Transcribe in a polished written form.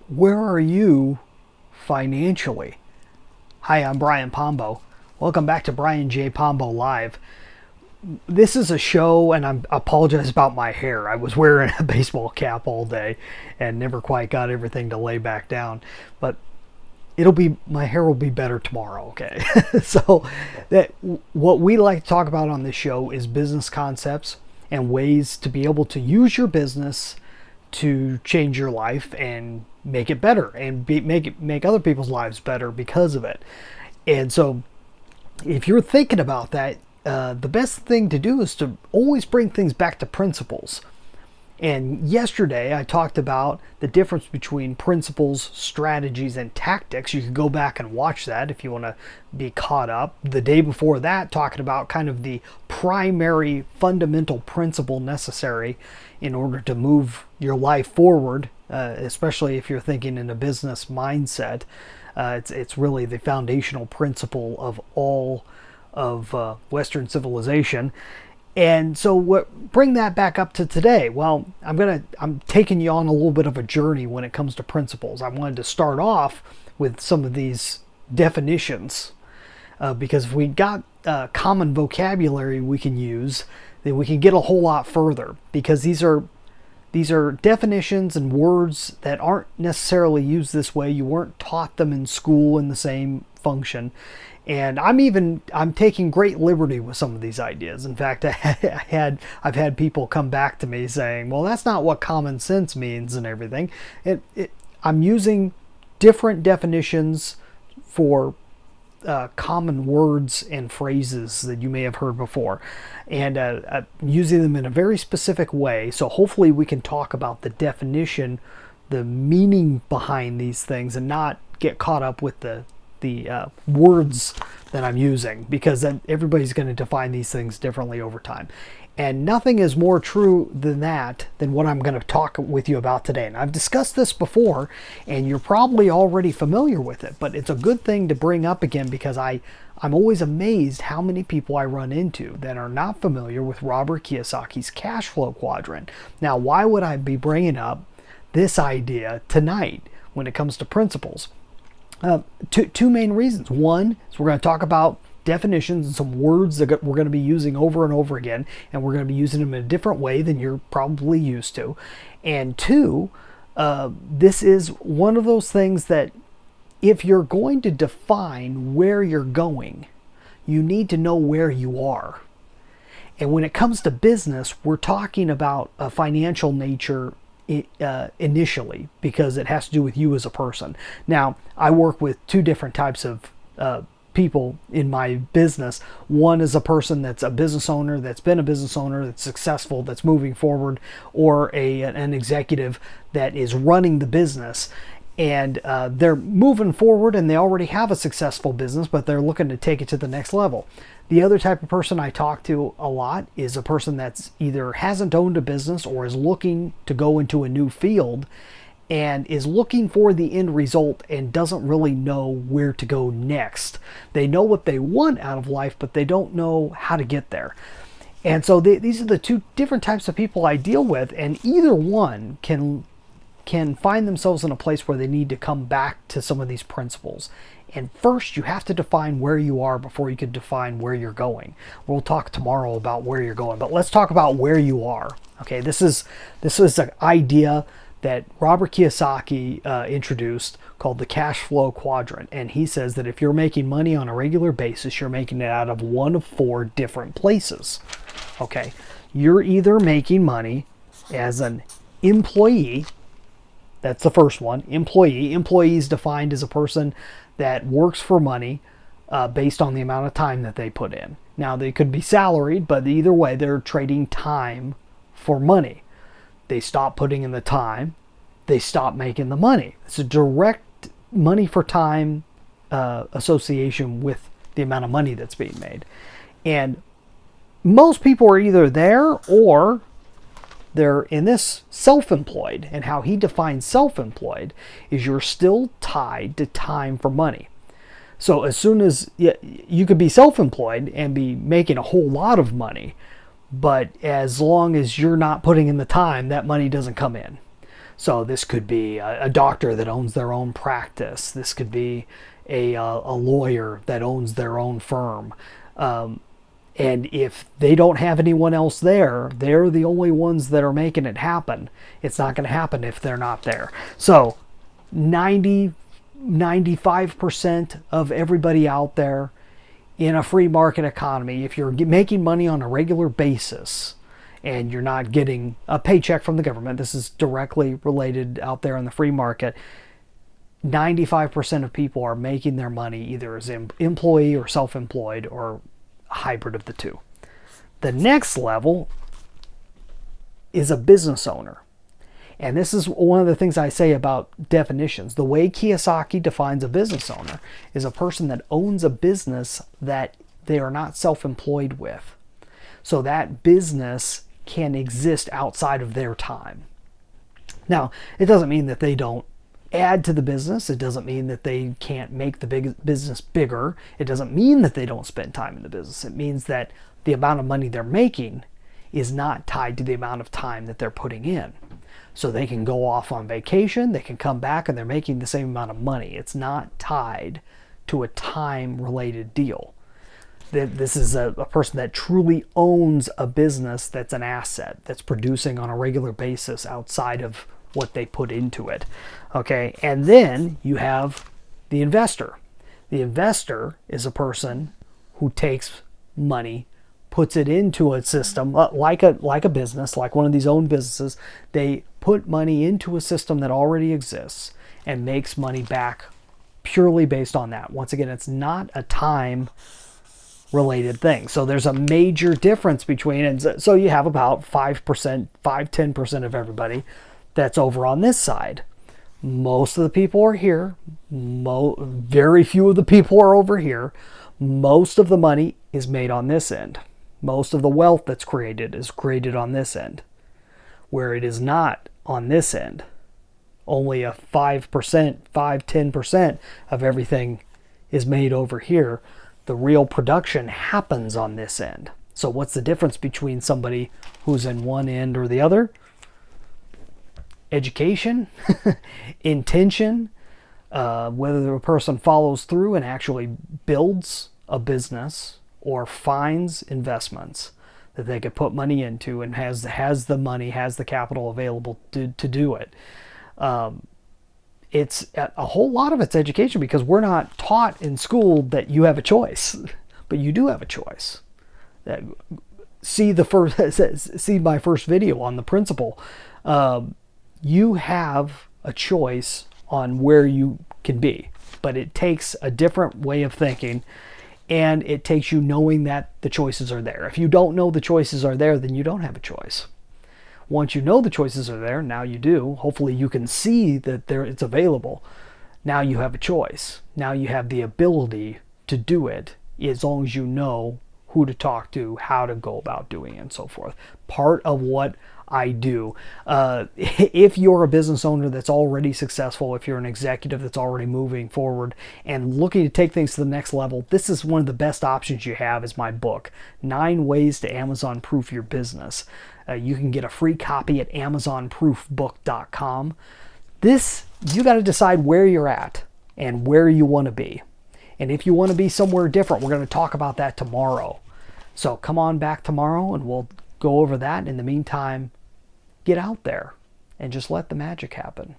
Where are you financially? Hi, I'm Brian Pombo. Welcome back to Brian J. Pombo Live. This is a show, and I apologize about my hair. I was wearing a baseball cap all day and never quite got everything to lay back down. But my hair will be better tomorrow, okay? So that what we like to talk about on this show is business concepts and ways to be able to use your business to change your life and make it better and make other people's lives better because of it. And so if you're thinking about that, the best thing to do is to always bring things back to principles. And yesterday I talked about the difference between principles, strategies, and tactics. You can go back and watch that if you want to be caught up. The day before that, talking about kind of the primary fundamental principle necessary in order to move your life forward, especially if you're thinking in a business mindset. It's really the foundational principle of all of Western civilization. And so bring that back up to today. Well, I'm taking you on a little bit of a journey when it comes to principles. I wanted to start off with some of these definitions because if we got common vocabulary we can use, then we can get a whole lot further, because these are definitions and words that aren't necessarily used this way. You weren't taught them in school in the same function. And I'm taking great liberty with some of these ideas. In fact, I've had people come back to me saying, well, that's not what common sense means and everything. I'm using different definitions for common words and phrases that you may have heard before, and using them in a very specific way. So hopefully we can talk about the definition, the meaning behind these things, and not get caught up with the words that I'm using, because then everybody's going to define these things differently over time. And nothing is more true than what I'm going to talk with you about today. And I've discussed this before, and you're probably already familiar with it, but it's a good thing to bring up again, because I'm always amazed how many people I run into that are not familiar with Robert Kiyosaki's cash flow quadrant. Now, why would I be bringing up this idea tonight when it comes to principles? Two main reasons. One is we're going to talk about definitions and some words that we're going to be using over and over again, and we're going to be using them in a different way than you're probably used to. And two, this is one of those things that if you're going to define where you're going, you need to know where you are. And when it comes to business, we're talking about a financial nature initially, because it has to do with you as a person. Now, I work with two different types of people in my business. One is a person that's a business owner, that's been a business owner, that's successful, that's moving forward, or an executive that is running the business. And they're moving forward and they already have a successful business, but they're looking to take it to the next level. The other type of person I talk to a lot is a person that's either hasn't owned a business or is looking to go into a new field and is looking for the end result and doesn't really know where to go next. They know what they want out of life, but they don't know how to get there. And so these are the two different types of people I deal with, and either one can find themselves in a place where they need to come back to some of these principles. And first, you have to define where you are before you can define where you're going. We'll talk tomorrow about where you're going, but let's talk about where you are. Okay, this is an idea that Robert Kiyosaki introduced called the cash flow quadrant. And he says that if you're making money on a regular basis, you're making it out of one of four different places. Okay, you're either making money as an employee. That's the first one. Employee. Employee is defined as a person that works for money based on the amount of time that they put in. Now, they could be salaried, but either way, they're trading time for money. They stop putting in the time, they stop making the money. It's a direct money for time association with the amount of money that's being made. And most people are either there or they're in this self-employed. And how he defines self-employed is you're still tied to time for money. So as soon as you could be self-employed and be making a whole lot of money, but as long as you're not putting in the time, that money doesn't come in. So this could be a doctor that owns their own practice. This could be a lawyer that owns their own firm. And if they don't have anyone else there, they're the only ones that are making it happen. It's not going to happen if they're not there. So 95% of everybody out there in a free market economy, if you're making money on a regular basis and you're not getting a paycheck from the government, this is directly related out there in the free market, 95% of people are making their money either as an employee or self-employed or a hybrid of the two. The next level is a business owner. And this is one of the things I say about definitions. The way Kiyosaki defines a business owner is a person that owns a business that they are not self-employed with. So that business can exist outside of their time. Now, it doesn't mean that they don't add to the business. It doesn't mean that they can't make the business bigger. It doesn't mean that they don't spend time in the business. It means that the amount of money they're making is not tied to the amount of time that they're putting in. So they can go off on vacation, they can come back, and they're making the same amount of money. It's not tied to a time-related deal. This is a person that truly owns a business that's an asset, that's producing on a regular basis outside of what they put into it. Okay, and then you have the investor. The investor is a person who takes money, puts it into a system like a business, like one of these own businesses. They put money into a system that already exists and makes money back purely based on that. Once again, it's not a time related thing. So there's a major difference between, and so you have about 5%, 10% of everybody that's over on this side. Most of the people are here. Very few of the people are over here. Most of the money is made on this end. Most of the wealth that's created is created on this end, where it is not on this end. Only a 10% of everything is made over here. The real production happens on this end. So what's the difference between somebody who's in one end or the other? Education, intention, whether a person follows through and actually builds a business or finds investments that they could put money into and has the money, has the capital available to do it. It's a whole lot of it's education, because we're not taught in school that you have a choice, but you do have a choice. See my first video on the principle. You have a choice on where you can be, but it takes a different way of thinking, and it takes you knowing that the choices are there. If you don't know the choices are there, then you don't have a choice. Once you know the choices are there, now you do. Hopefully you can see that it's available. Now you have a choice. Now you have the ability to do it, as long as you know who to talk to, how to go about doing it, and so forth. Part of what I do. If you're a business owner that's already successful, if you're an executive that's already moving forward and looking to take things to the next level, this is one of the best options you have, is my book, 9 Ways to Amazon Proof Your Business. You can get a free copy at amazonproofbook.com. You got to decide where you're at and where you want to be. And if you want to be somewhere different, we're going to talk about that tomorrow. So come on back tomorrow and we'll go over that. In the meantime, get out there and just let the magic happen.